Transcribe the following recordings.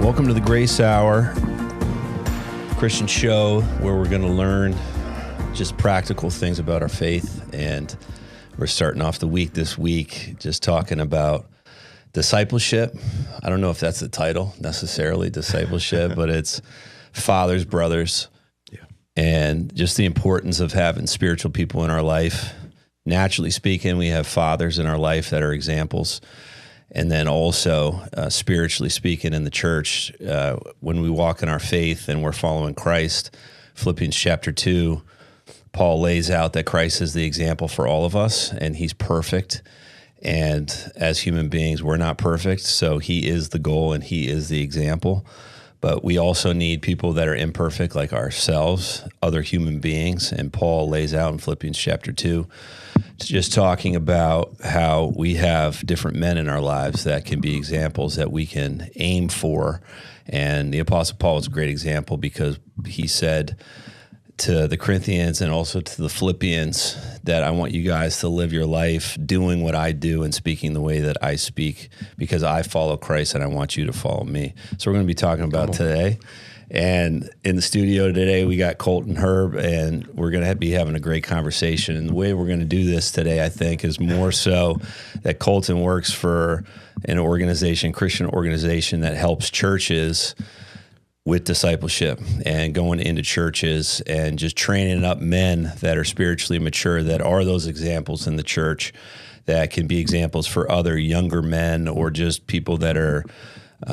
Welcome to the Grace Hour, Christian show where we're going to learn just practical things about our faith. And we're starting off the week this week just talking about discipleship. I don't know if that's the title necessarily, discipleship, but it's fathers, brothers, and just the importance of having spiritual people in our life. Naturally speaking, we have fathers in our life that are examples. And then also, spiritually speaking, in the church, when we walk in our faith and we're following Christ, Philippians chapter 2, Paul lays out that Christ is the example for all of us, and he's perfect. And as human beings, we're not perfect, so he is the goal and he is the example. But we also need people that are imperfect like ourselves, other human beings. And Paul lays out in Philippians chapter 2, just talking about how we have different men in our lives that can be examples that we can aim for. And the Apostle Paul is a great example because he said to the Corinthians and also to the Philippians that I want you guys to live your life doing what I do and speaking the way that I speak because I follow Christ and I want you to follow me. So we're going to be talking about today. And in the studio today, we got Colton, Herb, and we're going to be having a great conversation. And the way we're going to do this today, I think, is more so that Colton works for an organization, Christian organization that helps churches with discipleship and going into churches and just training up men that are spiritually mature, that are those examples in the church, that can be examples for other younger men or just people that are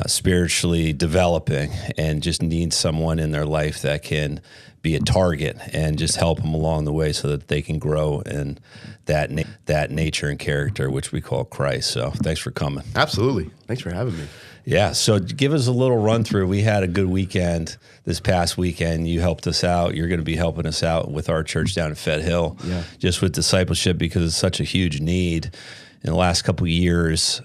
spiritually developing and just need someone in their life that can be a target and just help them along the way so that they can grow in that nature and character, which we call Christ. So thanks for coming. Absolutely. Thanks for having me. Yeah, so give us a little run through. We had a good weekend this past weekend. You helped us out. You're going to be helping us out with our church down in Fed Hill, just with discipleship because it's such a huge need. In the last couple of years,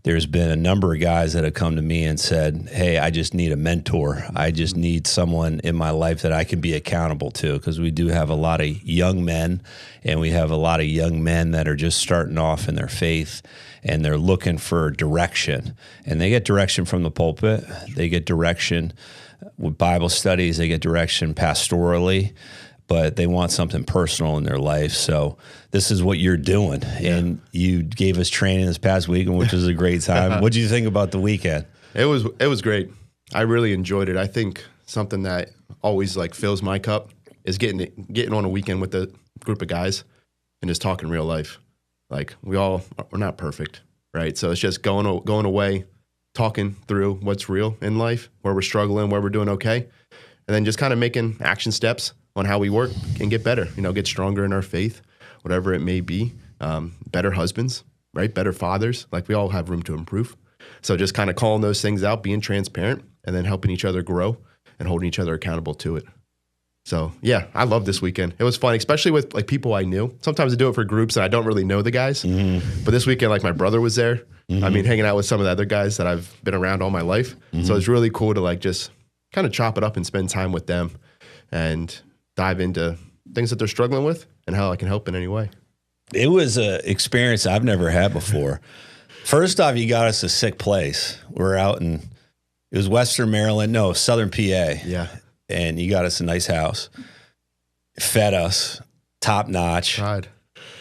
there's been a number of guys that have come to me and said, hey, I just need a mentor. I just need someone in my life that I can be accountable to, because we do have a lot of young men, and we have a lot of young men that are just starting off in their faith, and they're looking for direction. And they get direction from the pulpit. They get direction with Bible studies. They get direction pastorally, but they want something personal in their life. So this is what you're doing. Yeah. And you gave us training this past weekend, which was a great time. What did you think about the weekend? It was great. I really enjoyed it. I think something that always like fills my cup is getting on a weekend with a group of guys and just talking real life. Like we're not perfect, right? So it's just going away, talking through what's real in life, where we're struggling, where we're doing okay, and then just kind of making action steps on how we work and get better, get stronger in our faith, whatever it may be. Better husbands, right? Better fathers. Like we all have room to improve. So just kind of calling those things out, being transparent, and then helping each other grow and holding each other accountable to it. So yeah, I love this weekend. It was fun, especially with like people I knew. Sometimes I do it for groups and I don't really know the guys. Mm-hmm. But this weekend, like my brother was there. Mm-hmm. I mean, hanging out with some of the other guys that I've been around all my life. Mm-hmm. So it's really cool to like just kind of chop it up and spend time with them and dive into things that they're struggling with and how I can help in any way. It was an experience I've never had before. First off, you got us a sick place. We're out in, it was Western Maryland, no, Southern PA. Yeah. And you got us a nice house, fed us, top notch. Tried.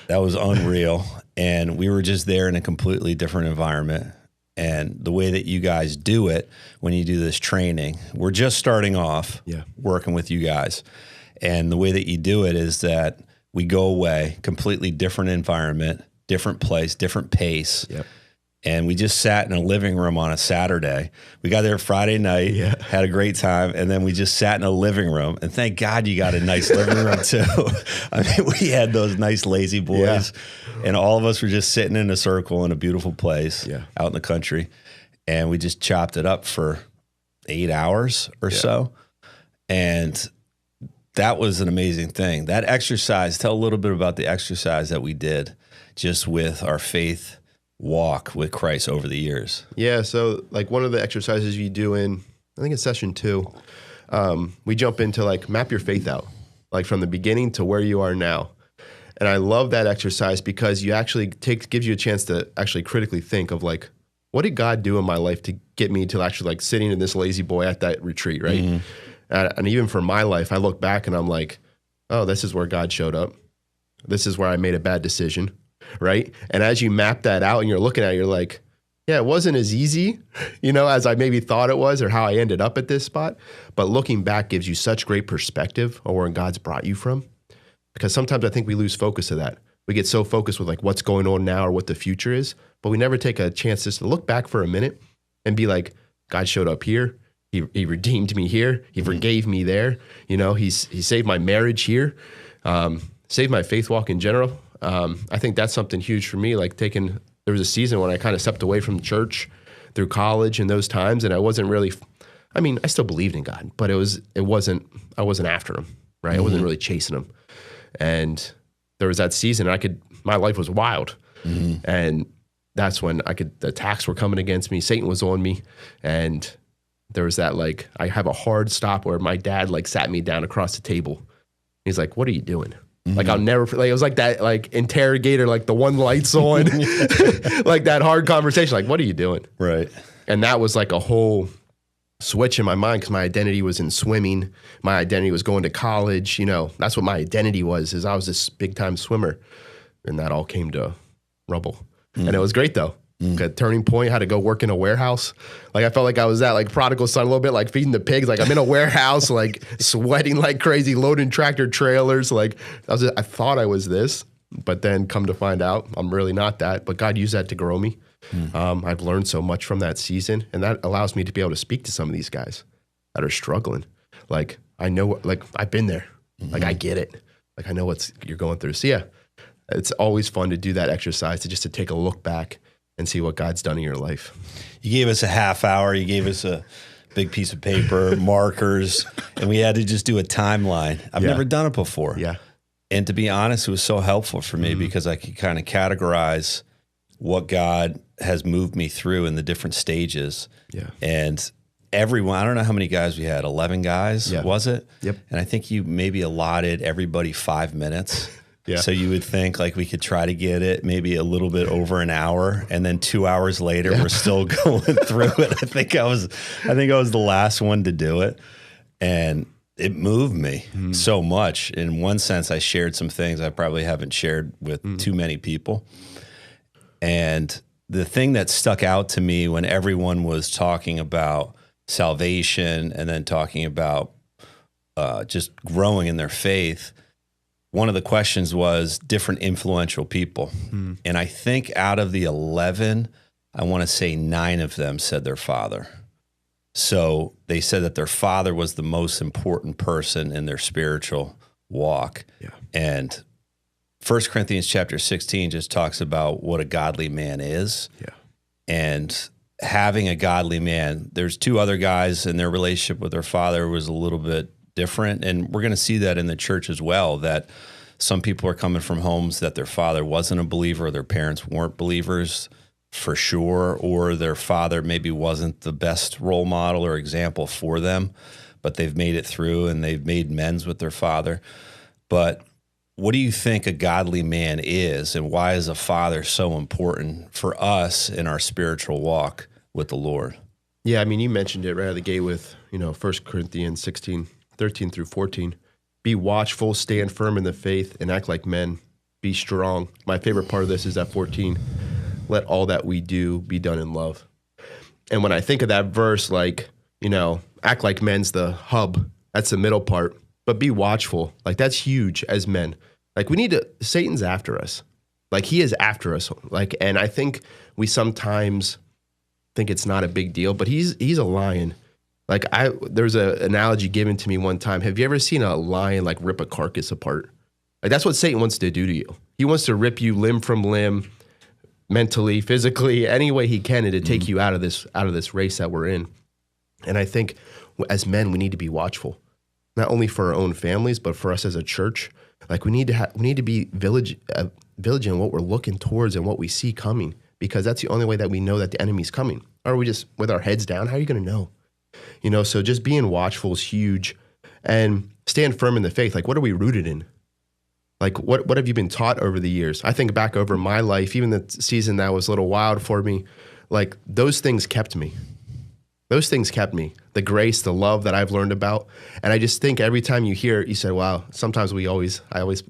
That was unreal. And we were just there in a completely different environment. And the way that you guys do it when you do this training, we're just starting off working with you guys. And the way that you do it is that we go away, completely different environment, different place, different pace. Yep. And we just sat in a living room on a Saturday. We got there Friday night, had a great time, and then we just sat in a living room. And thank God you got a nice living room too. I mean, we had those nice lazy boys, and all of us were just sitting in a circle in a beautiful place out in the country. And we just chopped it up for 8 hours or so. And that was an amazing thing. That exercise, tell a little bit about the exercise that we did just with our faith walk with Christ over the years. Yeah, so like one of the exercises you do in, I think it's session 2, we jump into like map your faith out, like from the beginning to where you are now. And I love that exercise because you actually gives you a chance to actually critically think of like, what did God do in my life to get me to actually like sitting in this lazy boy at that retreat, right? And even for my life, I look back and I'm like, oh, this is where God showed up. This is where I made a bad decision, right? And as you map that out and you're looking at it, you're like, yeah, it wasn't as easy, as I maybe thought it was or how I ended up at this spot. But looking back gives you such great perspective on where God's brought you from. Because sometimes I think we lose focus of that. We get so focused with like what's going on now or what the future is, but we never take a chance just to look back for a minute and be like, God showed up here. He redeemed me here. He forgave me there. He saved my marriage here, saved my faith walk in general. I think that's something huge for me. Like there was a season when I kind of stepped away from church through college and those times, and I wasn't really. I still believed in God, but I wasn't after him, right? I wasn't really chasing him, and there was that season. My life was wild, and that's when the attacks were coming against me. Satan was on me, and there was that like I have a hard stop where my dad like sat me down across the table. He's like, "What are you doing?" Like I'll never like it was like that like interrogator, like the one lights on, like that hard conversation. Like, what are you doing? Right. And that was like a whole switch in my mind because my identity was in swimming. My identity was going to college. That's what my identity was. Is I was this big time swimmer, and that all came to rubble. And it was great though. A turning point, had to go work in a warehouse. Like I felt like I was that like prodigal son a little bit, like feeding the pigs. Like I'm in a warehouse, like sweating like crazy, loading tractor trailers. Like I thought I was this, but then come to find out I'm really not that. But God used that to grow me. I've learned so much from that season, and that allows me to be able to speak to some of these guys that are struggling. Like I know, like I've been there. Like I get it. Like I know what you're going through. So yeah, it's always fun to do that exercise to take a look back and see what God's done in your life. You gave us a half hour. You gave us a big piece of paper, markers, and we had to just do a timeline. I've never done it before. Yeah. And to be honest, it was so helpful for me because I could kind of categorize what God has moved me through in the different stages. Yeah. And everyone, I don't know how many guys we had, 11 guys, was it? Yep. And I think you maybe allotted everybody 5 minutes. Yeah. So you would think like we could try to get it maybe a little bit over an hour, and then 2 hours later we're still going through it. I think I was the last one to do it, and it moved me so much. In one sense, I shared some things I probably haven't shared with too many people. And the thing that stuck out to me when everyone was talking about salvation and then talking about just growing in their faith, one of the questions was different influential people. And I think out of the 11, I want to say 9 of them said their father. So they said that their father was the most important person in their spiritual walk. Yeah. And 1 Corinthians chapter 16 just talks about what a godly man is. Yeah. And having a godly man, there's 2 other guys and their relationship with their father was a little bit different. And we're going to see that in the church as well, that some people are coming from homes that their father wasn't a believer, or their parents weren't believers for sure, or their father maybe wasn't the best role model or example for them, but they've made it through and they've made amends with their father. But what do you think a godly man is, and why is a father so important for us in our spiritual walk with the Lord? Yeah, I mean, you mentioned it right out of the gate with, 1 Corinthians 16, 13 through 14. Be watchful, stand firm in the faith, and act like men. Be strong. My favorite part of this is that 14. Let all that we do be done in love. And when I think of that verse, like, act like men's the hub. That's the middle part. But be watchful. Like, that's huge as men. Like, Satan's after us. Like, he is after us. Like, and I think we sometimes think it's not a big deal, but he's a lion. Like there's an analogy given to me one time. Have you ever seen a lion like rip a carcass apart? Like that's what Satan wants to do to you. He wants to rip you limb from limb, mentally, physically, any way he can, and to take you out of this race that we're in. And I think as men, we need to be watchful, not only for our own families, but for us as a church. Like we need to be vigilant in what we're looking towards and what we see coming, because that's the only way that we know that the enemy's coming. Or are we just with our heads down? How are you going to know? So just being watchful is huge, and stand firm in the faith. Like, what are we rooted in? Like, what have you been taught over the years? I think back over my life, even the season that was a little wild for me, like those things kept me. Those things kept me. The grace, the love that I've learned about. And I just think every time you hear it, you say, wow, sometimes I always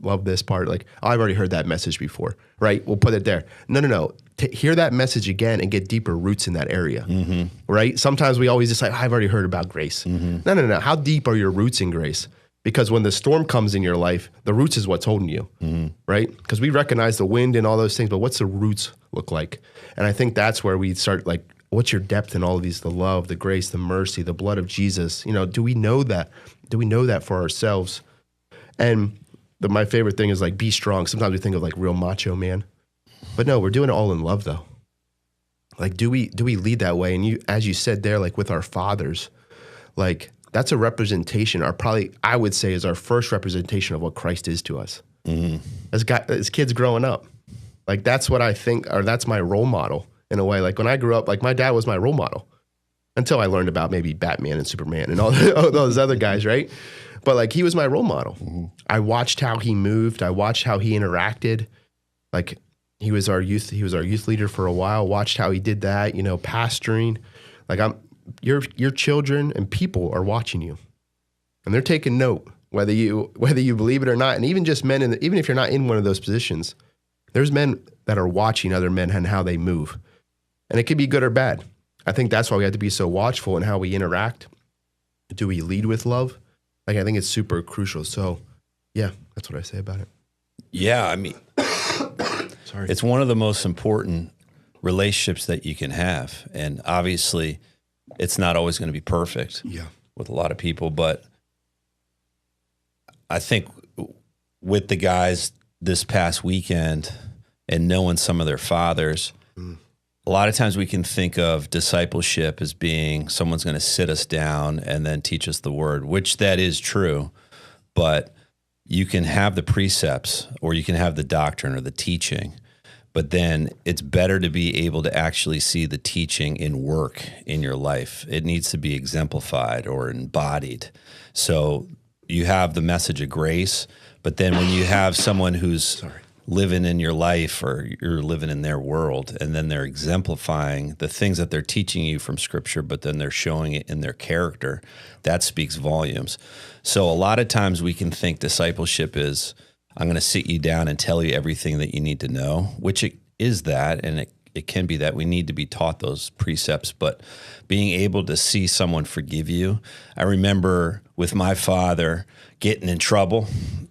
love this part. Like, oh, I've already heard that message before, right? We'll put it there. No. Hear that message again and get deeper roots in that area, right? Sometimes we always just like, I've already heard about grace. No. How deep are your roots in grace? Because when the storm comes in your life, the roots is what's holding you, right? Because we recognize the wind and all those things, but what's the roots look like? And I think that's where we start like, what's your depth in all of these, the love, the grace, the mercy, the blood of Jesus? You know, do we know that? Do we know that for ourselves? And my favorite thing is like, be strong. Sometimes we think of like real macho man, but no, we're doing it all in love though. Like, do we lead that way? And you, as you said there, like with our fathers, like that's a representation, or probably I would say is our first representation of what Christ is to us. As kids growing up. Like that's what I think, or that's my role model. In a way, like when I grew up, like my dad was my role model until I learned about maybe Batman and Superman and all those other guys, right? But like he was my role model. I watched how he moved. I watched how he interacted. Like he was our youth leader for a while. Watched how he did that, you know, pastoring. Like your children and people are watching you, and they're taking note whether you believe it or not. And even just men, even if you're not in one of those positions, there's men that are watching other men and how they move. And it could be good or bad. I think that's why we have to be so watchful in how we interact. Do we lead with love? Like, I think it's super crucial. So, yeah, that's what I say about it. Yeah, I mean, Sorry. It's one of the most important relationships that you can have. And obviously, it's not always going to be perfect with a lot of people. But I think with the guys this past weekend and knowing some of their fathers, a lot of times we can think of discipleship as being someone's going to sit us down and then teach us the word, which that is true. But you can have the precepts or you can have the doctrine or the teaching, but then it's better to be able to actually see the teaching in work in your life. It needs to be exemplified or embodied. So you have the message of grace, but then when you have someone who's living in your life or you're living in their world, and then they're exemplifying the things that they're teaching you from Scripture, but then they're showing it in their character, that speaks volumes. So a lot of times we can think discipleship is, I'm going to sit you down and tell you everything that you need to know, which it is that, and it can be that we need to be taught those precepts, but being able to see someone forgive you. I remember with my father getting in trouble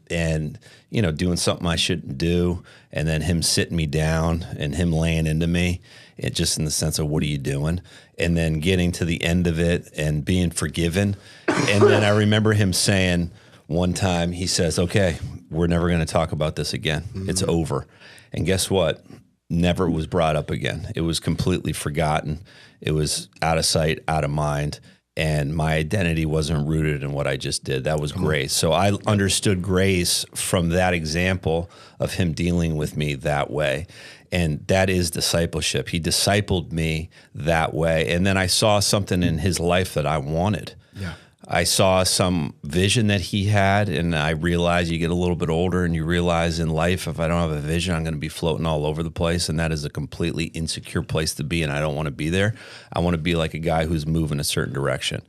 and, you know, doing something I shouldn't do, and then him sitting me down and him laying into me, it just in the sense of, what are you doing? And then getting to the end of it and being forgiven. And then I remember him saying one time, he says, okay, we're never going to talk about this again. It's over. And guess what? Never was brought up again. It was completely forgotten. It was out of sight, out of mind. And my identity wasn't rooted in what I just did. That was grace. So I understood grace from that example of him dealing with me that way. And that is discipleship. He discipled me that way. And then I saw something in his life that I wanted. Yeah. I saw some vision that he had, and I realized you get a little bit older and you realize in life, if I don't have a vision, I'm going to be floating all over the place, and that is a completely insecure place to be, and I don't want to be there. I want to be like a guy who's moving a certain direction.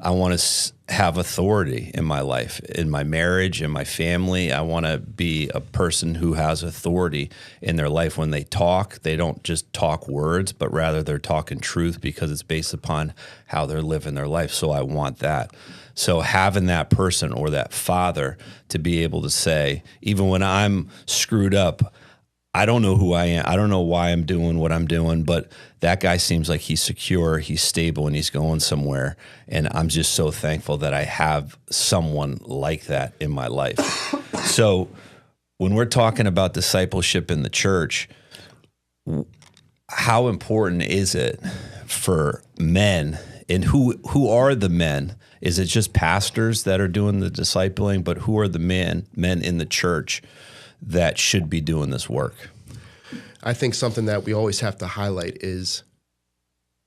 I want to have authority in my life, in my marriage, in my family. I want to be a person who has authority in their life. When they talk, they don't just talk words, but rather they're talking truth because it's based upon how they're living their life. So I want that. So having that person or that father to be able to say, even when I'm screwed up, I don't know who I am. I don't know why I'm doing what I'm doing, but that guy seems like he's secure, he's stable, and he's going somewhere. And I'm just so thankful that I have someone like that in my life. So when we're talking about discipleship in the church, how important is it for men? And who are the men? Is it just pastors that are doing the discipling? But who are the men in the church that should be doing this work? I think something that we always have to highlight is,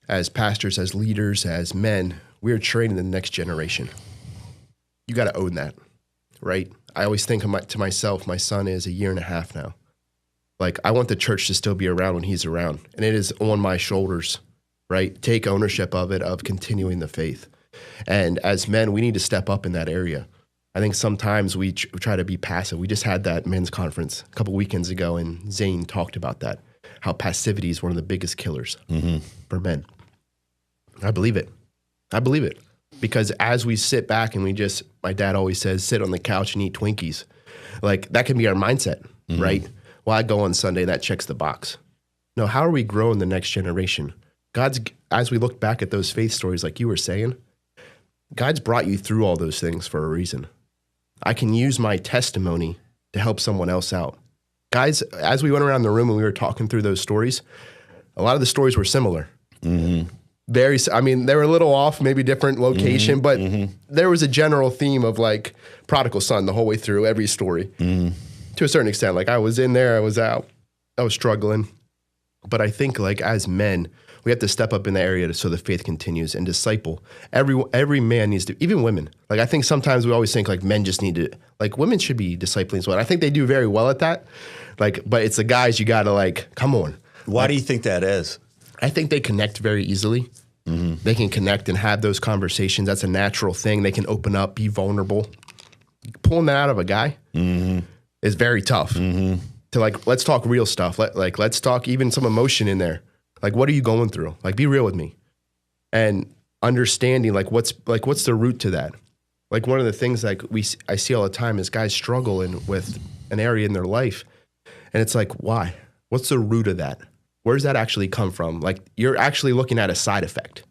as pastors, as leaders, as men, we're training the next generation. You got to own that, right? I always think to myself, my son is 1.5 years now. Like, I want the church to still be around when he's around. And it is on my shoulders, right? Take ownership of it, of continuing the faith. And as men, we need to step up in that area. I think sometimes we try to be passive. We just had that men's conference a couple weekends ago, and Zane talked about that, how passivity is one of the biggest killers for men. I believe it. I believe it. Because as we sit back and my dad always says, sit on the couch and eat Twinkies. Like, that can be our mindset, right? Well, I go on Sunday, that checks the box. No, how are we growing the next generation? As we look back at those faith stories, like you were saying, God's brought you through all those things for a reason. I can use my testimony to help someone else out. Guys, as we went around the room and we were talking through those stories, a lot of the stories were similar. They were a little off, maybe different location, but there was a general theme of like prodigal son the whole way through every story. To a certain extent, like I was in there, I was out, I was struggling. But I think like as men, we have to step up in the area so the faith continues and disciple. Every man needs to, even women. Like I think sometimes we always think like men just need to, like women should be discipling as well. I think they do very well at that. Like, but it's the guys you got to like, come on. Why do you think that is? I think they connect very easily. They can connect and have those conversations. That's a natural thing. They can open up, be vulnerable. Pulling that out of a guy is very tough. To like, let's talk real stuff. Let's talk even some emotion in there. Like, what are you going through? Like, be real with me. And understanding like what's the root to that. Like one of the things like I see all the time is guys struggle with an area in their life. And it's like, why? What's the root of that? Where does that actually come from? Like you're actually looking at a side effect,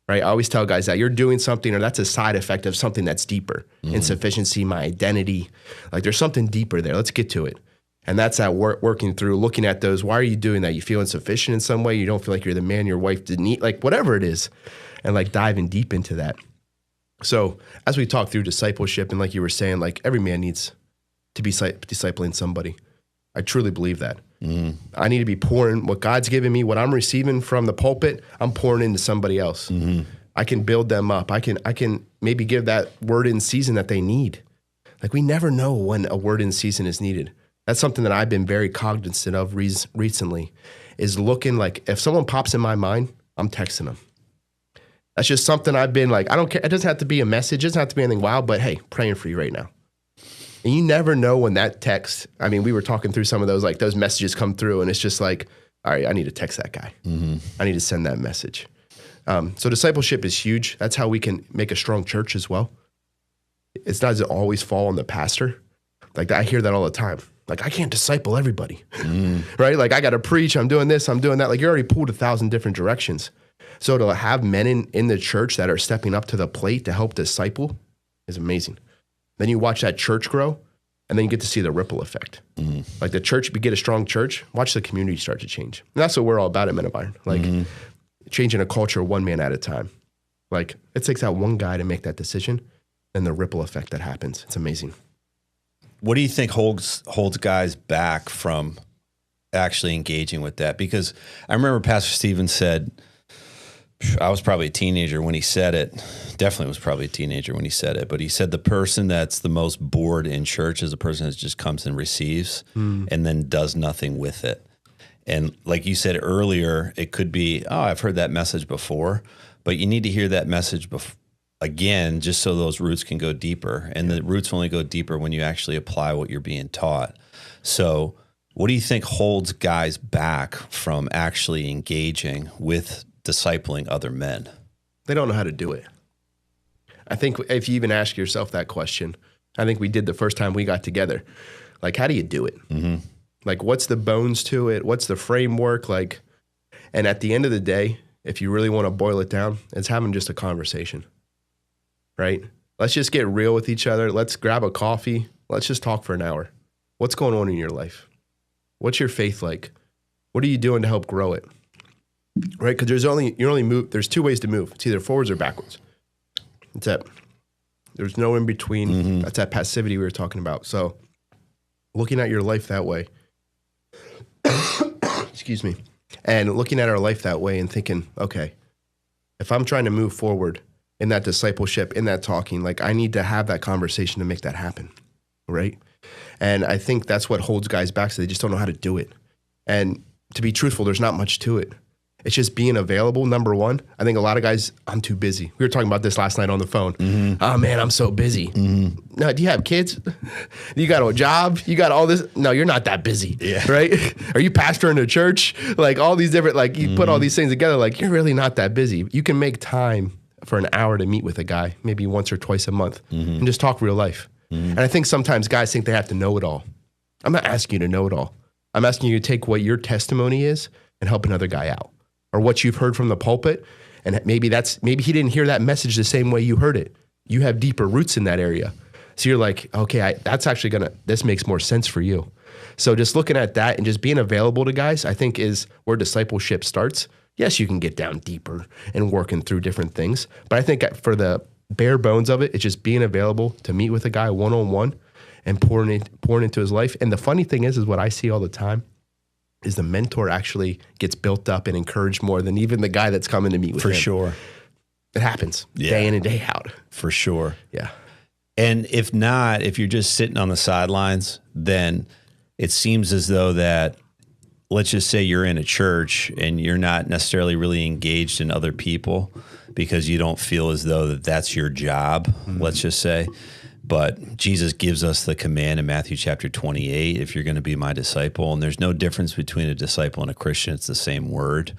right? I always tell guys that you're doing something or that's a side effect of something that's deeper. Insufficiency, my identity. Like there's something deeper there. Let's get to it. And that's that working through, looking at those. Why are you doing that? You feel insufficient in some way. You don't feel like you're the man your wife didn't eat, like whatever it is. And like diving deep into that. So as we talk through discipleship and like you were saying, like every man needs to be discipling somebody. I truly believe that. I need to be pouring what God's given me, what I'm receiving from the pulpit, I'm pouring into somebody else. I can build them up. I can maybe give that word in season that they need. Like we never know when a word in season is needed. That's something that I've been very cognizant of recently is looking like if someone pops in my mind, I'm texting them. That's just something I've been like, I don't care. It doesn't have to be a message. It doesn't have to be anything wild, but hey, praying for you right now. And you never know when that text, I mean, we were talking through some of those, like those messages come through and it's just like, all right, I need to text that guy. I need to send that message. So discipleship is huge. That's how we can make a strong church as well. It doesn't always fall on the pastor. Like I hear that all the time. Like I can't disciple everybody, right? Like I got to preach, I'm doing this, I'm doing that. Like you're already pulled 1,000 different directions. So to have men in the church that are stepping up to the plate to help disciple is amazing. Then you watch that church grow and then you get to see the ripple effect. Like the church, we get a strong church, watch the community start to change. And that's what we're all about at Men of Iron. Like changing a culture one man at a time. Like it takes out one guy to make that decision and the ripple effect that happens. It's amazing. What do you think holds guys back from actually engaging with that? Because I remember Pastor Stephen said, I was probably a teenager when he said it. Definitely was probably a teenager when he said it. But he said the person that's the most bored in church is the person that just comes and receives and then does nothing with it. And like you said earlier, it could be, oh, I've heard that message before. But you need to hear that message again, just so those roots can go deeper. And the roots only go deeper when you actually apply what you're being taught. So what do you think holds guys back from actually engaging with discipling other men? They don't know how to do it. I think if you even ask yourself that question, I think we did the first time we got together. Like, how do you do it? Like, what's the bones to it? What's the framework? Like, and at the end of the day, if you really want to boil it down, it's having just a conversation. Right? Let's just get real with each other. Let's grab a coffee. Let's just talk for an hour. What's going on in your life? What's your faith like? What are you doing to help grow it? Right? Because there's two ways to move. It's either forwards or backwards. That's it. There's no in between. That's that passivity we were talking about. So looking at your life that way, excuse me, and looking at our life that way and thinking, okay, if I'm trying to move forward in that discipleship, in that talking, like I need to have that conversation to make that happen, right? And I think that's what holds guys back, so they just don't know how to do it. And to be truthful, there's not much to it. It's just being available, number one. I think a lot of guys, I'm too busy. We were talking about this last night on the phone. Oh, man, I'm so busy. No, do you have kids? You got a job? You got all this? No, you're not that busy, right? Are you pastoring a church? Like all these different, like you put all these things together, like you're really not that busy. You can make time for an hour to meet with a guy, maybe once or twice a month, and just talk real life. And I think sometimes guys think they have to know it all. I'm not asking you to know it all. I'm asking you to take what your testimony is and help another guy out. Or what you've heard from the pulpit, and maybe he didn't hear that message the same way you heard it. You have deeper roots in that area. So you're like, okay, this makes more sense for you. So just looking at that and just being available to guys, I think is where discipleship starts. Yes, you can get down deeper and working through different things. But I think for the bare bones of it, it's just being available to meet with a guy one-on-one and pouring into his life. And the funny thing is what I see all the time is the mentor actually gets built up and encouraged more than even the guy that's coming to meet with him. For sure. It happens day in and day out. For sure. Yeah. And if not, if you're just sitting on the sidelines, then it seems as though that, let's just say you're in a church and you're not necessarily really engaged in other people because you don't feel as though that's your job, let's just say. But Jesus gives us the command in Matthew chapter 28, if you're going to be my disciple, and there's no difference between a disciple and a Christian. It's the same word.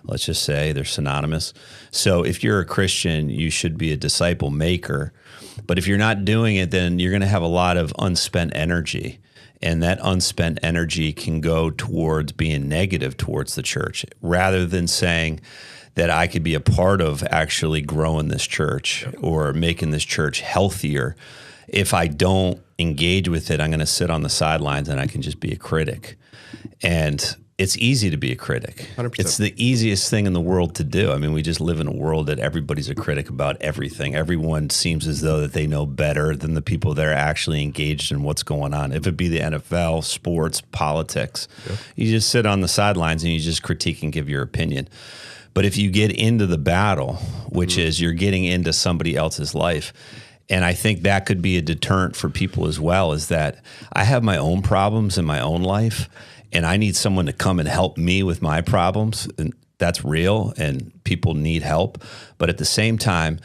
Let's just say they're synonymous. So if you're a Christian, you should be a disciple maker. But if you're not doing it, then you're going to have a lot of unspent energy. And that unspent energy can go towards being negative towards the church rather than saying that I could be a part of actually growing this church or making this church healthier. If I don't engage with it, I'm going to sit on the sidelines and I can just be a critic. And it's easy to be a critic. 100%. It's the easiest thing in the world to do. I mean, we just live in a world that everybody's a critic about everything. Everyone seems as though that they know better than the people that are actually engaged in what's going on. If it be the NFL, sports, politics, you just sit on the sidelines and you just critique and give your opinion. But if you get into the battle, which is you're getting into somebody else's life, and I think that could be a deterrent for people as well, is that I have my own problems in my own life, and I need someone to come and help me with my problems. And that's real, and people need help. But at the same time,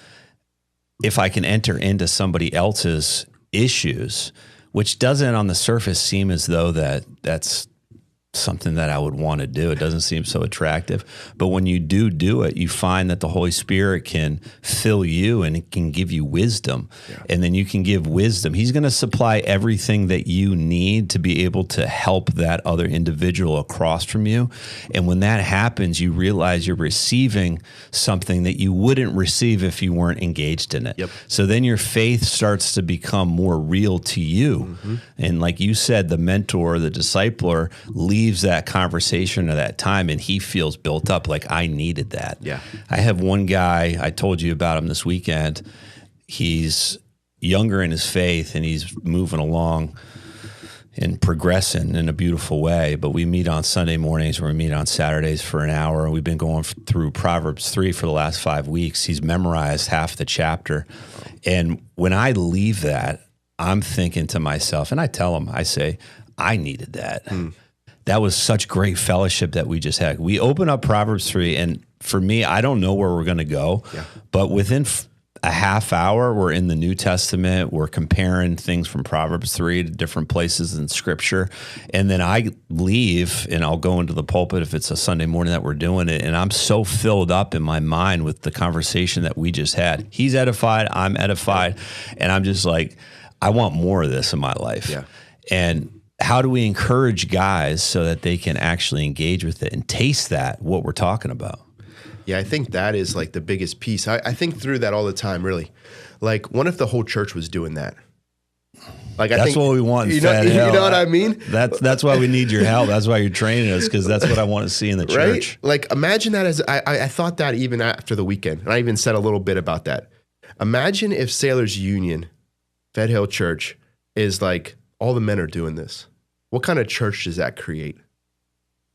if I can enter into somebody else's issues, which doesn't on the surface seem as though that's something that I would want to do. It doesn't seem so attractive. But when you do it, you find that the Holy Spirit can fill you and it can give you wisdom. Yeah. And then you can give wisdom. He's going to supply everything that you need to be able to help that other individual across from you. And when that happens, you realize you're receiving something that you wouldn't receive if you weren't engaged in it. Yep. So then your faith starts to become more real to you. And like you said, the mentor, the discipler leaves that conversation or that time and he feels built up, like I needed that. Yeah. I have one guy, I told you about him this weekend. He's younger in his faith and he's moving along and progressing in a beautiful way. But we meet on Sunday mornings or we meet on Saturdays for an hour. We've been going through Proverbs 3 for the last 5 weeks. He's memorized half the chapter. And when I leave that, I'm thinking to myself, and I tell him, I say, I needed that. That was such great fellowship that we just had. We open up Proverbs 3, and for me, I don't know where we're going to go, but within a half hour, we're in the New Testament. We're comparing things from Proverbs 3 to different places in Scripture. And then I leave, and I'll go into the pulpit if it's a Sunday morning that we're doing it, and I'm so filled up in my mind with the conversation that we just had. He's edified, I'm edified, and I'm just like, I want more of this in my life. Yeah. And how do we encourage guys so that they can actually engage with it and taste that, what we're talking about? Yeah, I think that is like the biggest piece. I think through that all the time, really. Like, what if the whole church was doing that? Like, that's what we want. You know what I mean? That's why we need your help. That's why you're training us, because that's what I want to see in the church. Right? Like, imagine that as I thought that even after the weekend, and I even said a little bit about that. Imagine if Sailors Union, Fed Hill Church, is like all the men are doing this. What kind of church does that create?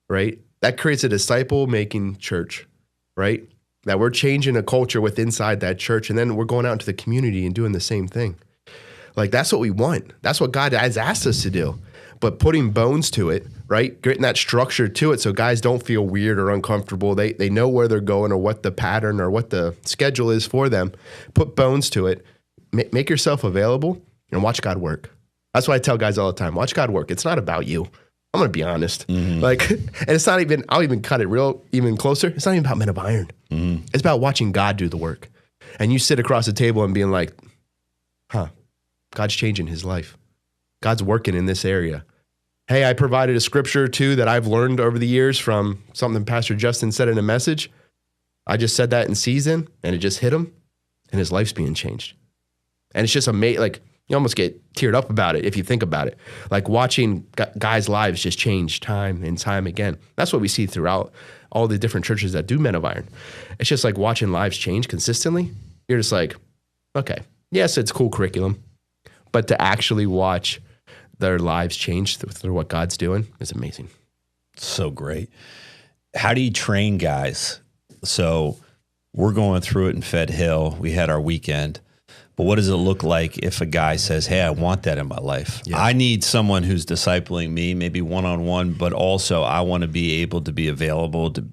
Right? That creates a disciple-making church, right? That we're changing a culture with inside that church, and then we're going out into the community and doing the same thing. Like, that's what we want. That's what God has asked us to do. but putting bones to it, right? Getting that structure to it so guys don't feel weird or uncomfortable. They know where they're going or what the pattern or what the schedule is for them. Put bones to it. Make yourself available and watch God work. That's what I tell guys all the time. Watch God work. It's not about you. I'm going to be honest. Like, and it's not even, I'll even cut it even closer. It's not even about Men of Iron. It's about watching God do the work. And you sit across the table and being like, God's changing his life. God's working in this area. Hey, I provided a scripture too that I've learned over the years from something Pastor Justin said in a message. I just said that in season and it just hit him and his life's being changed. And it's just amazing. Like, you almost get teared up about it if you think about it. Like watching guys' lives just change time and time again. That's what we see throughout all the different churches that do Men of Iron. It's just like watching lives change consistently. You're just like, okay, yes, it's cool curriculum, but to actually watch their lives change through what God's doing is amazing. So great. How do you train guys? So we're going through it in Fed Hill. We had our weekend. But what does it look like if a guy says, hey, I want that in my life? Yeah. I need someone who's discipling me, maybe one-on-one, but also I want to be able to be available to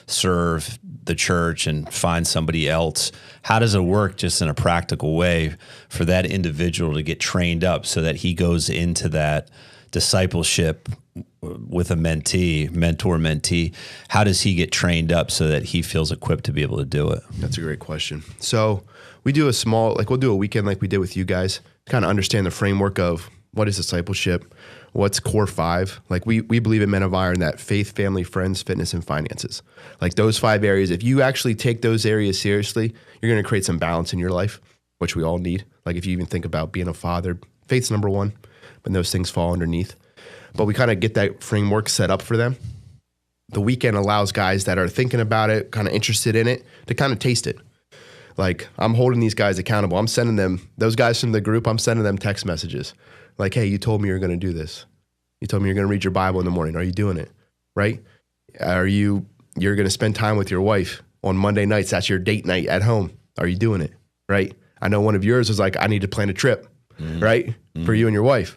serve the church and find somebody else. How does it work just in a practical way for that individual to get trained up so that he goes into that discipleship with a mentor-mentee? How does he get trained up so that he feels equipped to be able to do it? That's a great question. So we do we'll do a weekend like we did with you guys, kind of understand the framework of what is discipleship, what's core 5. Like we believe in Men of Iron that faith, family, friends, fitness, and finances. Like those 5 areas, if you actually take those areas seriously, you're going to create some balance in your life, which we all need. Like if you even think about being a father, faith's number 1, but those things fall underneath. But we kind of get that framework set up for them. The weekend allows guys that are thinking about it, kind of interested in it, to kind of taste it. Like I'm holding these guys accountable. I'm sending them, those guys from the group, I'm sending them text messages. Like, hey, you told me you're going to do this. You told me you're going to read your Bible in the morning. Are you doing it? Right? You're going to spend time with your wife on Monday nights. That's your date night at home. Are you doing it? Right? I know one of yours was like, I need to plan a trip, right? For you and your wife.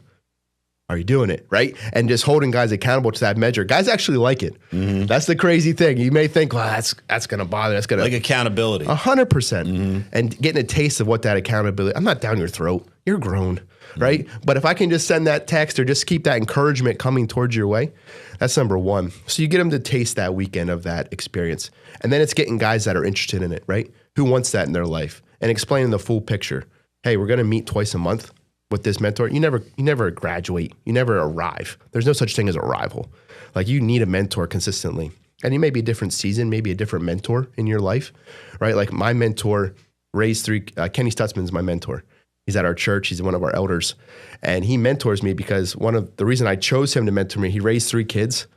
Are you doing it? Right? And just holding guys accountable to that measure. Guys actually like it. That's the crazy thing. You may think, well, that's going to bother. That's going to like accountability. 100%. And getting a taste of what that accountability, I'm not down your throat. You're grown, right? But if I can just send that text or just keep that encouragement coming towards your way, that's number 1. So you get them to taste that weekend of that experience. And then it's getting guys that are interested in it, right? Who wants that in their life? And explaining the full picture. Hey, we're going to meet twice a month with this mentor. You never graduate. You never arrive. There's no such thing as arrival. Like you need a mentor consistently. And it may be a different season, maybe a different mentor in your life, right? Like my mentor raised 3, Kenny Stutzman's my mentor. He's at our church. He's one of our elders. And he mentors me because one of the reason I chose him to mentor me, he raised 3 kids.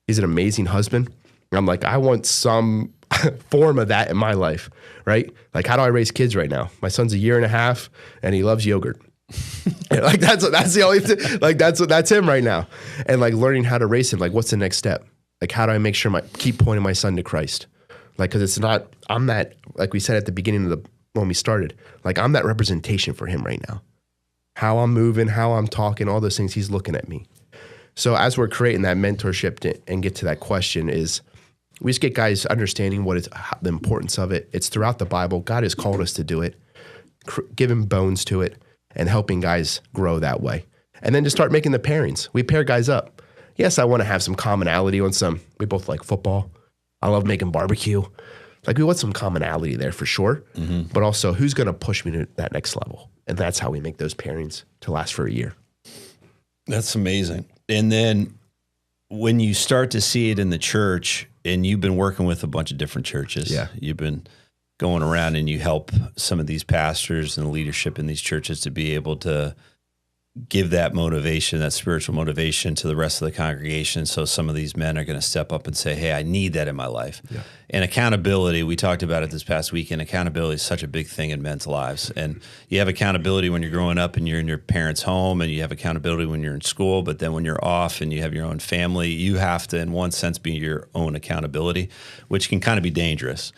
He's an amazing husband. And I'm like, I want some form of that in my life, right? Like, how do I raise kids right now? My son's 1.5 years and he loves yogurt. Like that's the only thing, like that's him right now. And like learning how to raise him, like what's the next step? Like how do I make sure keep pointing my son to Christ? Like, cause it's not, I'm that, like we said at the beginning of when we started, like I'm that representation for him right now. How I'm moving, how I'm talking, all those things, he's looking at me. So as we're creating that mentorship and get to that question is, we just get guys understanding what is the importance of it. It's throughout the Bible. God has called us to do it, giving bones to it, and helping guys grow that way. And then just start making the pairings. We pair guys up. Yes, I want to have some commonality on we both like football. I love making barbecue. Like we want some commonality there for sure, but also who's going to push me to that next level? And that's how we make those pairings to last for a year. That's amazing. And then when you start to see it in the church, and you've been working with a bunch of different churches, you've been going around and you help some of these pastors and leadership in these churches to be able to give that motivation, that spiritual motivation to the rest of the congregation. So some of these men are going to step up and say, hey, I need that in my life. Yeah. And accountability, we talked about it this past weekend. Accountability is such a big thing in men's lives. And you have accountability when you're growing up and you're in your parents' home, and you have accountability when you're in school. But then when you're off and you have your own family, you have to, in one sense, be your own accountability, which can kind of be dangerous.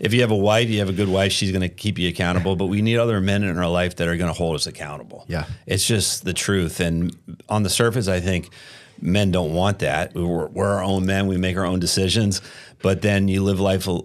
If you have a wife, you have a good wife, she's going to keep you accountable. But we need other men in our life that are going to hold us accountable. Yeah. It's just that's the truth. And on the surface, I think men don't want that. We're our own men. We make our own decisions. But then you live life a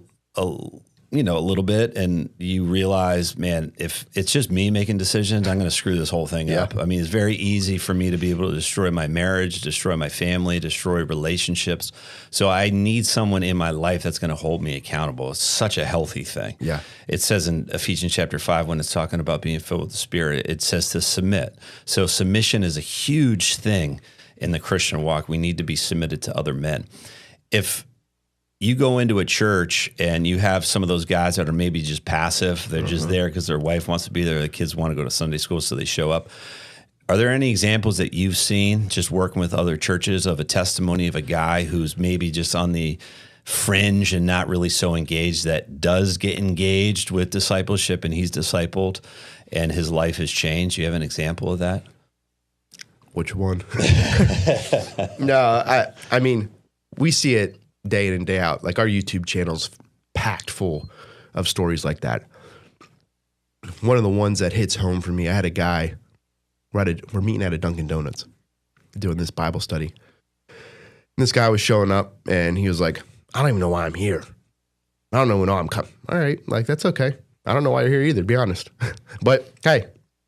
little bit, and you realize, man, if it's just me making decisions, I'm going to screw this whole thing up. I mean, it's very easy for me to be able to destroy my marriage, destroy my family, destroy relationships. So I need someone in my life that's going to hold me accountable. It's such a healthy thing. Yeah. It says in Ephesians chapter 5, when it's talking about being filled with the Spirit, it says to submit. So submission is a huge thing in the Christian walk. We need to be submitted to other men. If you go into a church and you have some of those guys that are maybe just passive, they're just there because their wife wants to be there, the kids want to go to Sunday school, so they show up. Are there any examples that you've seen just working with other churches of a testimony of a guy who's maybe just on the fringe and not really so engaged, that does get engaged with discipleship and he's discipled and his life has changed? You have an example of that? Which one? No, I mean, we see it day in and day out. Like, our YouTube channel's packed full of stories like that. One of the ones that hits home for me, I had a guy, we're meeting at a Dunkin' Donuts doing this Bible study. And this guy was showing up and he was like, I don't even know why I'm here. I don't know when I'm coming. All right, like, that's okay. I don't know why you're here either, to be honest. But hey,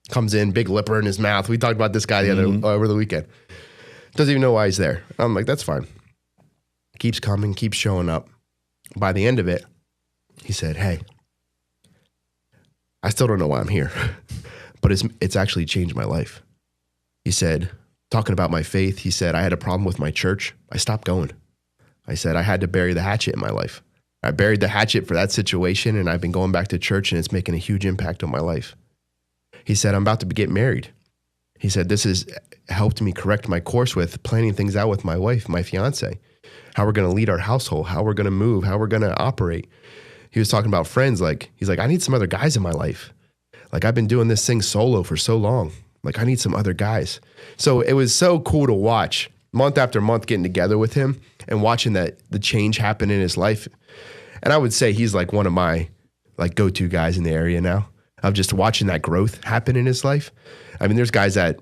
comes in, big lipper in his mouth. We talked about this guy over the weekend. Doesn't even know why he's there. I'm like, that's fine. Keeps coming, keeps showing up. By the end of it, he said, hey, I still don't know why I'm here, but it's actually changed my life. He said, talking about my faith, he said, I had a problem with my church. I stopped going. I said, I had to bury the hatchet in my life. I buried the hatchet for that situation, and I've been going back to church, and it's making a huge impact on my life. He said, I'm about to get married. He said, this has helped me correct my course with planning things out with my wife, my fiance, how we're going to lead our household, how we're going to move, how we're going to operate. He was talking about friends. Like, he's like, I need some other guys in my life. Like, I've been doing this thing solo for so long. Like, I need some other guys. So it was so cool to watch month after month, getting together with him and watching that the change happen in his life. And I would say he's like one of my like go-to guys in the area now, of just watching that growth happen in his life. I mean, there's guys that,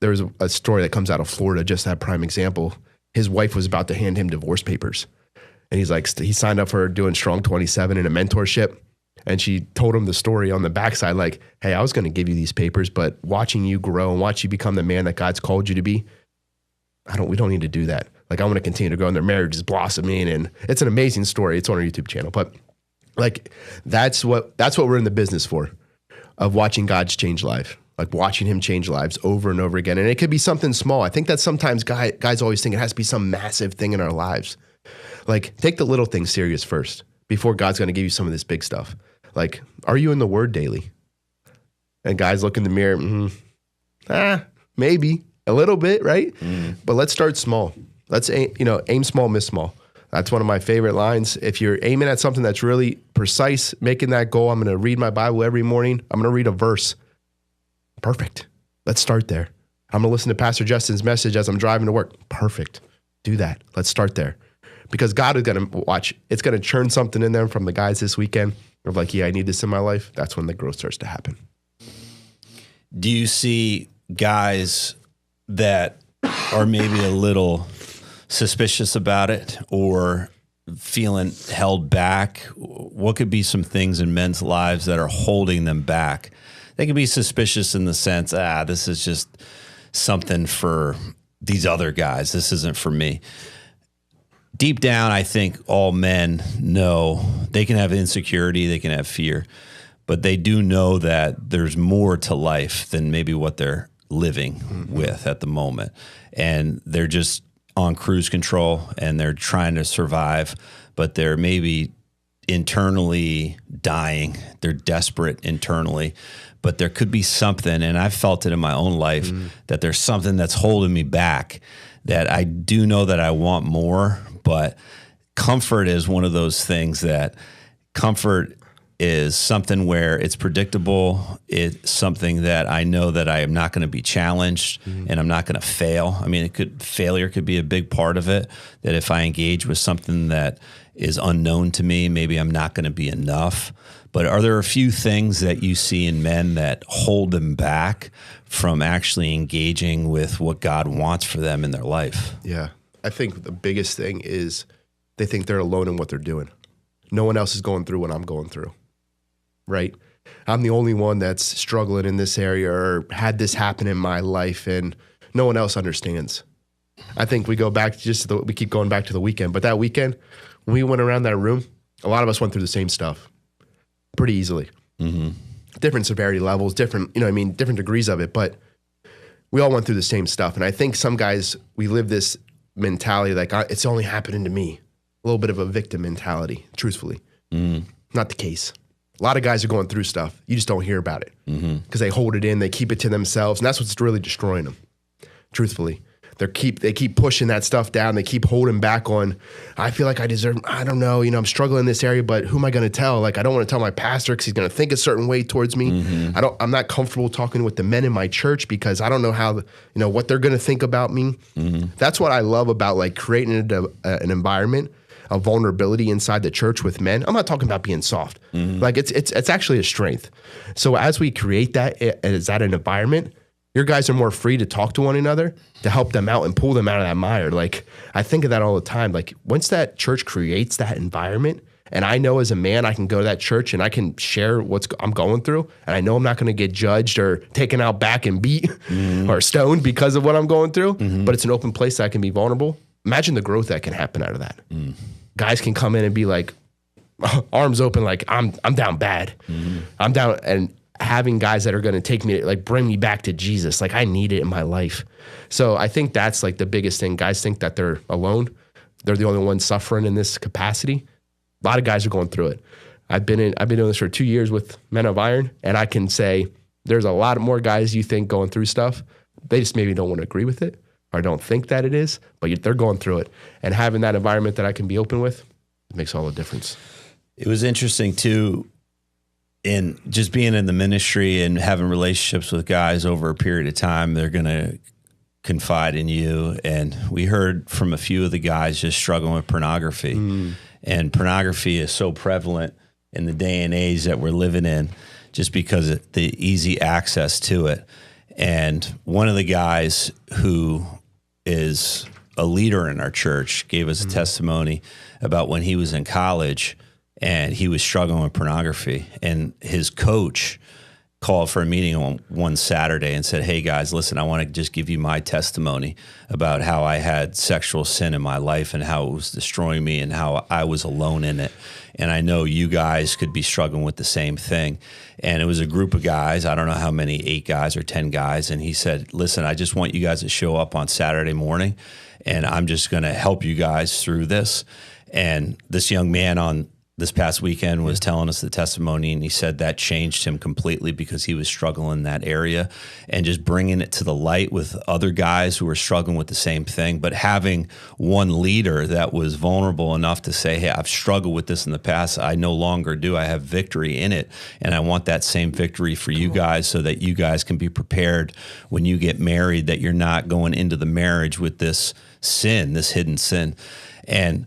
there was a story that comes out of Florida, just that prime example. His wife was about to hand him divorce papers. And he's like, he signed up for doing Strong 27 in a mentorship. And she told him the story on the backside, like, hey, I was going to give you these papers, but watching you grow and watch you become the man that God's called you to be, we don't need to do that. Like, I want to continue to grow, and their marriage is blossoming. And it's an amazing story. It's on our YouTube channel. But like, that's what we're in the business for, of watching God's change life, like watching him change lives over and over again. And it could be something small. I think that sometimes guys always think it has to be some massive thing in our lives. Like, take the little things serious first before God's going to give you some of this big stuff. Like, are you in the Word daily? And guys look in the mirror, maybe a little bit, right? But let's start small. Let's aim small, miss small. That's one of my favorite lines. If you're aiming at something that's really precise, making that goal, I'm going to read my Bible every morning. I'm going to read a verse. Perfect. Let's start there. I'm going to listen to Pastor Justin's message as I'm driving to work. Perfect. Do that. Let's start there. Because God is going to watch. It's going to churn something in them from the guys this weekend of like, yeah, I need this in my life. That's when the growth starts to happen. Do you see guys that are maybe a little suspicious about it or feeling held back? What could be some things in men's lives that are holding them back? They can be suspicious in the sense, this is just something for these other guys. This isn't for me. Deep down, I think all men know they can have insecurity, they can have fear, but they do know that there's more to life than maybe what they're living with at the moment. And they're just on cruise control and they're trying to survive, but they're maybe internally dying. They're desperate internally, but there could be something, and I've felt it in my own life, that there's something that's holding me back, that I do know that I want more, but comfort is one of those things that comfort is something where it's predictable. It's something that I know that I am not going to be challenged and I'm not going to fail. I mean, failure could be a big part of it, that if I engage with something that is unknown to me, maybe I'm not going to be enough. But are there a few things that you see in men that hold them back from actually engaging with what God wants for them in their life? Yeah. I think the biggest thing is they think they're alone in what they're doing. No one else is going through what I'm going through, right? I'm the only one that's struggling in this area or had this happen in my life, and no one else understands. I think we go back we keep going back to the weekend, but that weekend, when we went around that room, a lot of us went through the same stuff pretty easily. Different severity levels, different degrees of it, but we all went through the same stuff. And I think some guys, we live this mentality like it's only happening to me. A little bit of a victim mentality, truthfully. Not the case. A lot of guys are going through stuff. You just don't hear about it because they hold it in, they keep it to themselves, and that's what's really destroying them, truthfully. They keep pushing that stuff down. They keep holding back on, I feel like I deserve, I don't know, I'm struggling in this area, but who am I going to tell? Like, I don't want to tell my pastor because he's going to think a certain way towards me. I'm not comfortable talking with the men in my church because I don't know how, what they're going to think about me. That's what I love about like creating an environment of vulnerability inside the church with men. I'm not talking about being soft. Like it's actually a strength. So as we create that, is that an environment, your guys are more free to talk to one another, to help them out and pull them out of that mire. Like I think of that all the time. Like once that church creates that environment, and I know as a man, I can go to that church and I can share I'm going through, and I know I'm not going to get judged or taken out back and beat or stoned because of what I'm going through, but it's an open place that I can be vulnerable. Imagine the growth that can happen out of that. Guys can come in and be like, arms open, like I'm down bad. I'm down, and having guys that are going to take me, like bring me back to Jesus. Like I need it in my life. So I think that's like the biggest thing. Guys think that they're alone. They're the only ones suffering in this capacity. A lot of guys are going through it. I've been doing this for 2 years with Men of Iron, and I can say there's a lot more guys you think going through stuff. They just maybe don't want to agree with it or don't think that it is, but they're going through it. And having that environment that I can be open with, it makes all the difference. It was interesting too, in just being in the ministry and having relationships with guys over a period of time. They're going to confide in you. And we heard from a few of the guys just struggling with pornography. And pornography is so prevalent in the day and age that we're living in, just because of the easy access to it. And one of the guys who is a leader in our church gave us a testimony about when he was in college and he was struggling with pornography, and his coach called for a meeting on one Saturday and said, "Hey guys, listen, I want to just give you my testimony about how I had sexual sin in my life and how it was destroying me and how I was alone in it. And I know you guys could be struggling with the same thing." And it was a group of guys, I don't know how many, 8 guys or 10 guys. And he said, "Listen, I just want you guys to show up on Saturday morning, and I'm just going to help you guys through this." And this young man on this past weekend was telling us the testimony, and he said that changed him completely because he was struggling in that area, and just bringing it to the light with other guys who were struggling with the same thing, but having one leader that was vulnerable enough to say, "Hey, I've struggled with this in the past. I no longer do. I have victory in it, and I want that same victory for you guys so that you guys can be prepared when you get married, that you're not going into the marriage with this sin, this hidden sin." And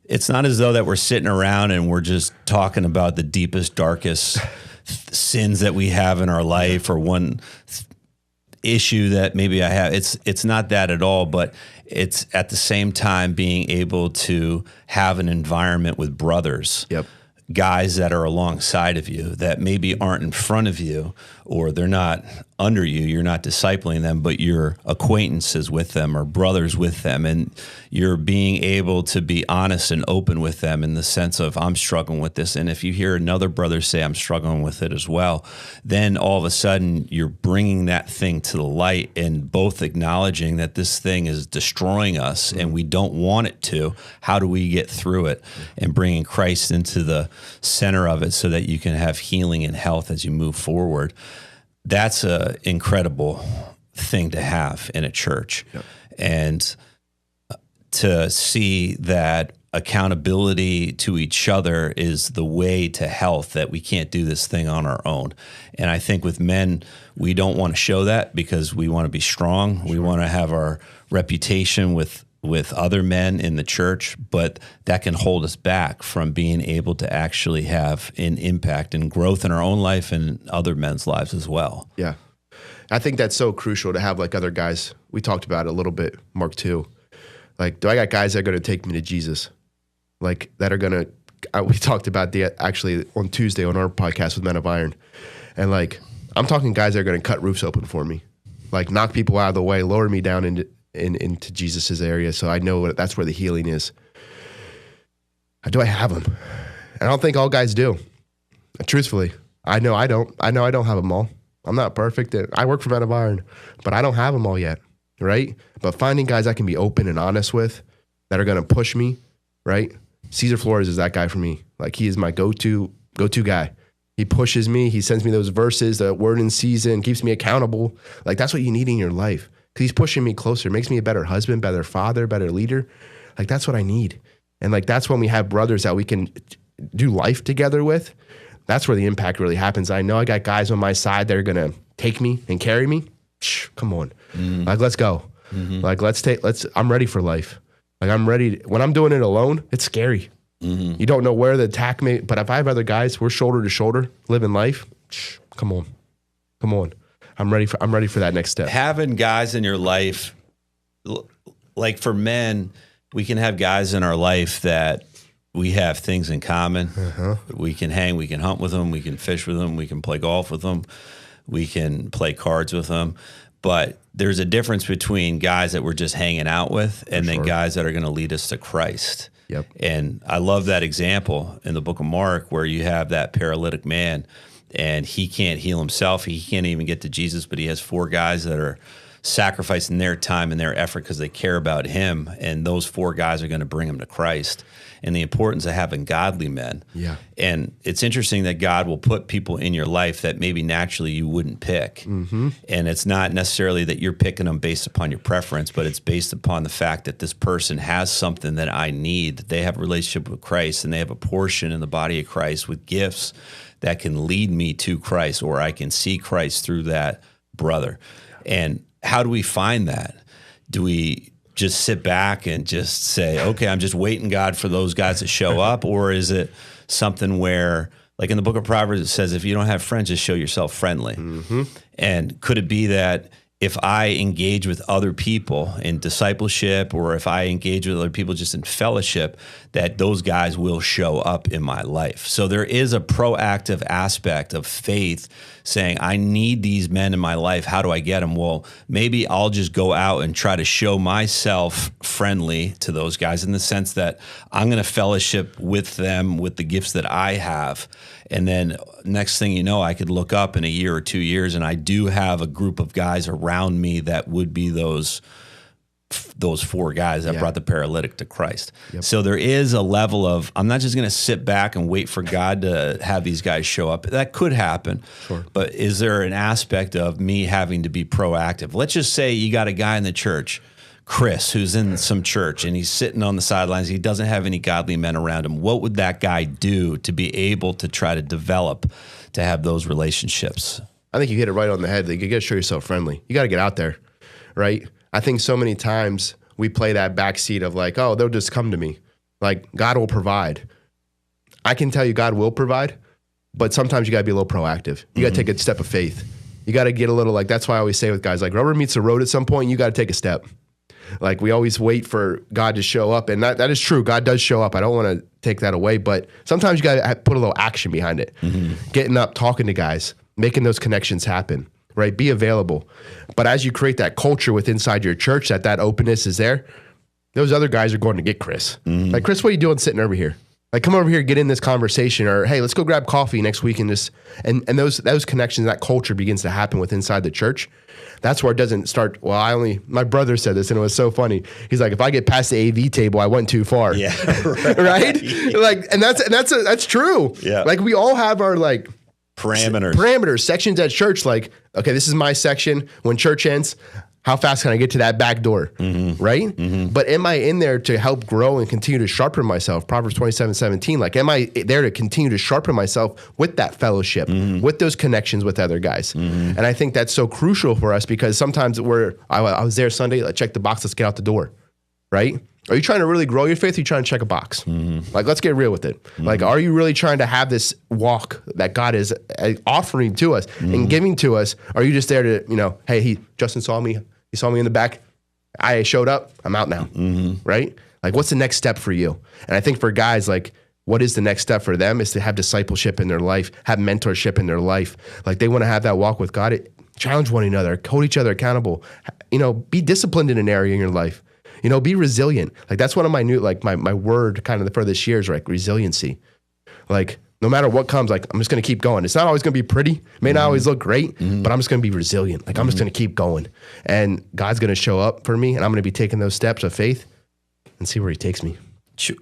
it's not as though that we're sitting around and we're just talking about the deepest, darkest sins that we have in our life, or one issue that maybe I have. It's not that at all, but it's at the same time being able to have an environment with brothers, guys that are alongside of you, that maybe aren't in front of you, or they're not under you. You're not discipling them, but you're acquaintances with them or brothers with them. And you're being able to be honest and open with them in the sense of, I'm struggling with this. And if you hear another brother say, I'm struggling with it as well, then all of a sudden you're bringing that thing to the light and both acknowledging that this thing is destroying us and we don't want it to. How do we get through it? And bringing Christ into the center of it so that you can have healing and health as you move forward. That's an incredible thing to have in a church. And to see that accountability to each other is the way to health, that we can't do this thing on our own. And I think with men, we don't want to show that because we want to be strong. Sure. We want to have our reputation with other men in the church, but that can hold us back from being able to actually have an impact and growth in our own life and other men's lives as well. Yeah. I think that's so crucial to have like other guys. We talked about it a little bit, Mark, too. Like, do I got guys that are going to take me to Jesus? Like, that are going to, we talked about actually on Tuesday on our podcast with Men of Iron. And like, I'm talking guys that are going to cut roofs open for me, like knock people out of the way, lower me down into Jesus's area. So I know that's where the healing is. Do I have them? I don't think all guys do. Truthfully, I know I don't have them all. I'm not perfect. I work for Men of Iron, but I don't have them all yet, right? But finding guys I can be open and honest with that are going to push me, right? Cesar Flores is that guy for me. Like, he is my go-to guy. He pushes me. He sends me those verses, the word in season, keeps me accountable. Like, that's what you need in your life. Because he's pushing me closer, makes me a better husband, better father, better leader. Like, that's what I need. And like, that's when we have brothers that we can do life together with. That's where the impact really happens. I know I got guys on my side that are going to take me and carry me. Come on. Like, let's go. Mm-hmm. Like, I'm ready for life. Like, I'm ready. When I'm doing it alone, it's scary. Mm-hmm. You don't know where the attack may, but if I have other guys, we're shoulder to shoulder living life. Come on. I'm ready for that next step. Having guys in your life, like for men, we can have guys in our life that we have things in common. Uh-huh. We can hang, we can hunt with them, we can fish with them, we can play golf with them, we can play cards with them. But there's a difference between guys that we're just hanging out with and then guys that are going to lead us to Christ. Yep. And I love that example in the book of Mark where you have that paralytic man and he can't heal himself. He can't even get to Jesus, but he has 4 guys that are sacrificing their time and their effort because they care about him. And those 4 guys are going to bring him to Christ. And the importance of having godly men. Yeah. And it's interesting that God will put people in your life that maybe naturally you wouldn't pick. Mm-hmm. And it's not necessarily that you're picking them based upon your preference, but it's based upon the fact that this person has something that I need. They have a relationship with Christ and they have a portion in the body of Christ with gifts that can lead me to Christ, or I can see Christ through that brother. And how do we find that? Do we just sit back and just say, okay, I'm just waiting, God, for those guys to show up? Or is it something where, like in the book of Proverbs, it says, if you don't have friends, just show yourself friendly. Mm-hmm. And could it be that if I engage with other people in discipleship, or if I engage with other people just in fellowship, that those guys will show up in my life? So there is a proactive aspect of faith saying, I need these men in my life. How do I get them? Well, maybe I'll just go out and try to show myself friendly to those guys in the sense that I'm going to fellowship with them with the gifts that I have. And then next thing you know, I could look up in a year or 2 years and I do have a group of guys around me that would be those 4 guys that brought the paralytic to Christ. Yep. So there is a level of, I'm not just going to sit back and wait for God to have these guys show up. That could happen. Sure. But is there an aspect of me having to be proactive? Let's just say you got a guy in the church, Chris, who's in some church and he's sitting on the sidelines. He doesn't have any godly men around him. What would that guy do to be able to try to develop, to have those relationships? I think you hit it right on the head. Like, you got to show yourself friendly. You got to get out there, right? I think so many times we play that backseat of like, oh, they'll just come to me. Like, God will provide. I can tell you God will provide, but sometimes you got to be a little proactive. You got to take a step of faith. You got to get a little, like, that's why I always say with guys, like, rubber meets the road at some point, you got to take a step. Like, we always wait for God to show up, and that is true. God does show up. I don't want to take that away, but sometimes you got to put a little action behind it. Mm-hmm. Getting up, talking to guys, making those connections happen. Right? Be available. But as you create that culture with inside your church, that openness is there, those other guys are going to get Chris. Mm-hmm. Like, Chris, what are you doing sitting over here? Like, come over here, get in this conversation, or hey, let's go grab coffee next week and just, and those connections, that culture begins to happen with inside the church. That's where it doesn't start. Well, my brother said this and it was so funny. He's like, if I get past the AV table, I went too far. Yeah. Right? Like, and that's true. Yeah. Like, we all have our parameters, sections at church. Like, okay, this is my section. When church ends, How fast can I get to that back door? Right? But am I in there to help grow and continue to sharpen myself? Proverbs 27:17. Like, am I there to continue to sharpen myself with that fellowship, with those connections with other guys? And I think that's so crucial for us, because sometimes I was there Sunday, I checked the box, let's get out the door. Right? Are you trying to really grow your faith? Or are you trying to check a box? Like, let's get real with it. Like, are you really trying to have this walk that God is offering to us and giving to us? Are you just there to, hey, Justin saw me. He saw me in the back. I showed up. I'm out now. Right? Like, what's the next step for you? And I think for guys, like, what is the next step for them is to have discipleship in their life, have mentorship in their life. Like, they want to have that walk with God. Challenge one another, hold each other accountable. Be disciplined in an area in your life. Be resilient. Like, that's one of my new, like, my word kind of for this year is like resiliency. Like, no matter what comes, like, I'm just going to keep going. It's not always going to be pretty. It may not always look great, but I'm just going to be resilient. Like, I'm just going to keep going. And God's going to show up for me, and I'm going to be taking those steps of faith and see where he takes me.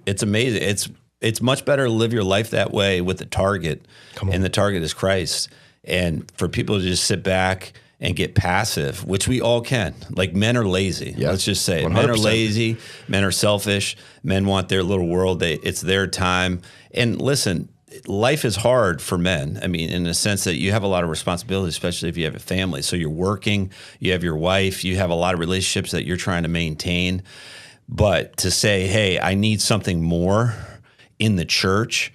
It's amazing. It's much better to live your life that way with the target, and the target is Christ. And for people to just sit back and get passive, which we all can. Like, men are lazy. Yeah. Let's just say it. 100%. Men are lazy. Men are selfish. Men want their little world. It's their time. And listen, life is hard for men. I mean, in the sense that you have a lot of responsibility, especially if you have a family. So you're working, you have your wife, you have a lot of relationships that you're trying to maintain. But to say, hey, I need something more in the church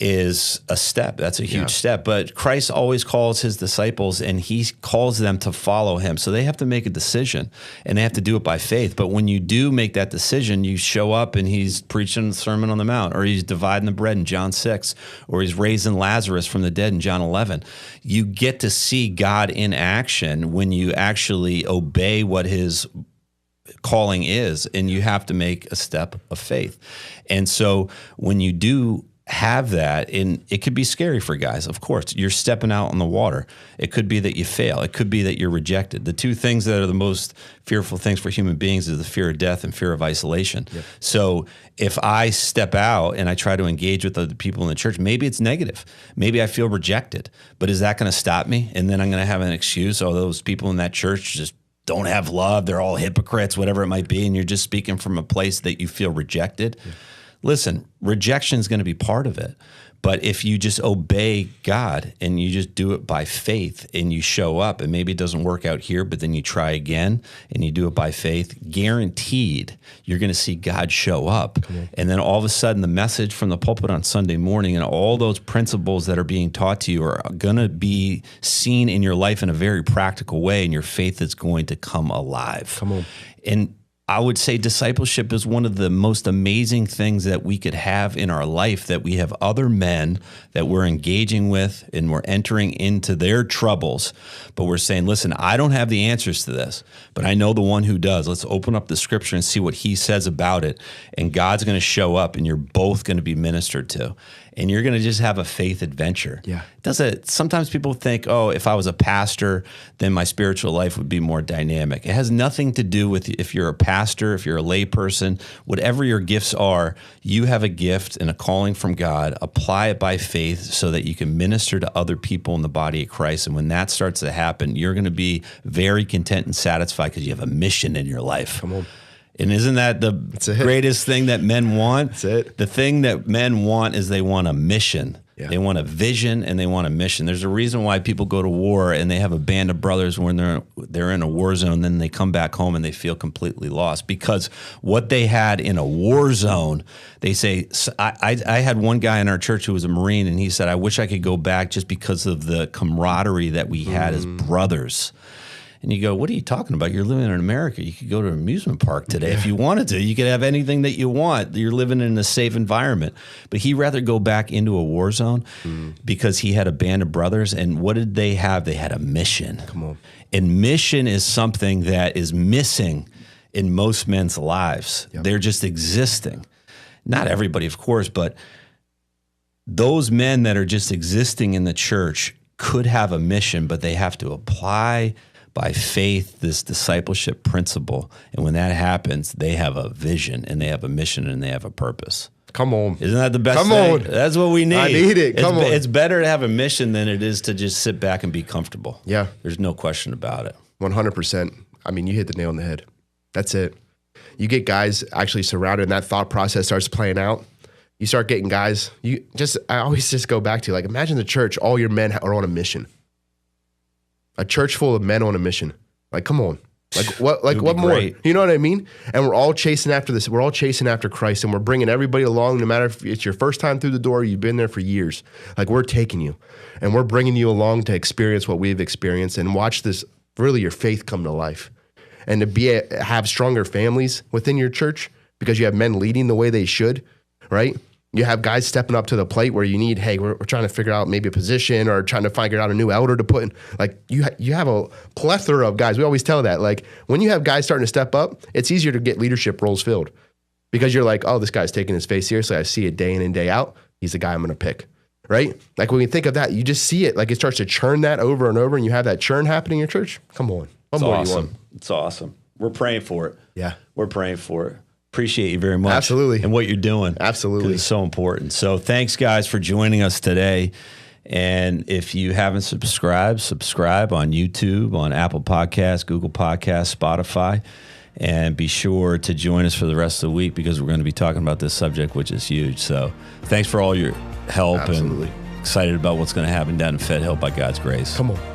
is a step. That's a huge step. But Christ always calls his disciples, and he calls them to follow him. So they have to make a decision, and they have to do it by faith. But when you do make that decision, you show up and he's preaching the Sermon on the Mount, or he's dividing the bread in John 6, or he's raising Lazarus from the dead in John 11. You get to see God in action when you actually obey what his calling is, and you have to make a step of faith. And so when you do have that, and it could be scary for guys, of course. You're stepping out on the water. It could be that you fail. It could be that you're rejected. The two things that are the most fearful things for human beings is the fear of death and fear of isolation. Yep. So if I step out and I try to engage with other people in the church, maybe it's negative. Maybe I feel rejected, but is that going to stop me? And then I'm going to have an excuse, oh, those people in that church just don't have love. They're all hypocrites, whatever it might be. And you're just speaking from a place that you feel rejected. Yeah. Listen, rejection is going to be part of it. But if you just obey God and you just do it by faith and you show up, and maybe it doesn't work out here, but then you try again and you do it by faith, guaranteed you're going to see God show up. Mm-hmm. And then all of a sudden the message from the pulpit on Sunday morning and all those principles that are being taught to you are going to be seen in your life in a very practical way, and your faith is going to come alive. Come on. And I would say discipleship is one of the most amazing things that we could have in our life, that we have other men that we're engaging with and we're entering into their troubles, but we're saying, listen, I don't have the answers to this, but I know the one who does. Let's open up the scripture and see what he says about it, and God's going to show up, and you're both going to be ministered to. And you're going to just have a faith adventure. Yeah. Sometimes people think, oh, if I was a pastor, then my spiritual life would be more dynamic. It has nothing to do with if you're a pastor, if you're a lay person, whatever your gifts are, you have a gift and a calling from God. Apply it by faith so that you can minister to other people in the body of Christ. And when that starts to happen, you're going to be very content and satisfied because you have a mission in your life. Come on. And isn't that the greatest thing that men want? That's it. The thing that men want is they want a mission. Yeah. They want a vision and they want a mission. There's a reason why people go to war and they have a band of brothers when they're in a war zone, then they come back home and they feel completely lost. Because what they had in a war zone, they say, I had one guy in our church who was a Marine, and he said, I wish I could go back just because of the camaraderie that we had as brothers. And you go, what are you talking about? You're living in America. You could go to an amusement park today if you wanted to. You could have anything that you want. You're living in a safe environment. But he'd rather go back into a war zone because he had a band of brothers. And what did they have? They had a mission. Come on. And mission is something that is missing in most men's lives. Yep. They're just existing. Not everybody, of course, but those men that are just existing in the church could have a mission, but they have to apply by faith this discipleship principle. And when that happens, they have a vision and they have a mission and they have a purpose. Come on. Isn't that the best thing? Come on. That's what we need. I need it. Come on. It's better to have a mission than it is to just sit back and be comfortable. Yeah. There's no question about it. 100%. I mean, you hit the nail on the head. That's it. You get guys actually surrounded and that thought process starts playing out. You start getting guys, I always just go back to like, imagine the church, all your men are on a mission. A church full of men on a mission. Like, come on. What more? Great. You know what I mean? And we're all chasing after this. We're all chasing after Christ, and we're bringing everybody along, no matter if it's your first time through the door, or you've been there for years. Like, we're taking you, and we're bringing you along to experience what we've experienced and watch this, really your faith come to life. And to have stronger families within your church because you have men leading the way they should, right? You have guys stepping up to the plate where you need, hey, we're trying to figure out maybe a position or trying to figure out a new elder to put in. Like, you have a plethora of guys. We always tell that. Like, when you have guys starting to step up, it's easier to get leadership roles filled because you're like, oh, this guy's taking his faith seriously. I see it day in and day out. He's the guy I'm going to pick, right? Like, when you think of that, you just see it. Like, it starts to churn that over and over, and you have that churn happening in your church. Come on. What more do you want? It's awesome. We're praying for it. Yeah. We're praying for it. Appreciate you very much. Absolutely. And what you're doing. Absolutely. It's so important. So thanks, guys, for joining us today. And if you haven't subscribe on YouTube, on Apple Podcasts, Google Podcasts, Spotify. And be sure to join us for the rest of the week because we're going to be talking about this subject, which is huge. So thanks for all your help. Absolutely. And excited about what's going to happen down in Fed Hill by God's grace. Come on.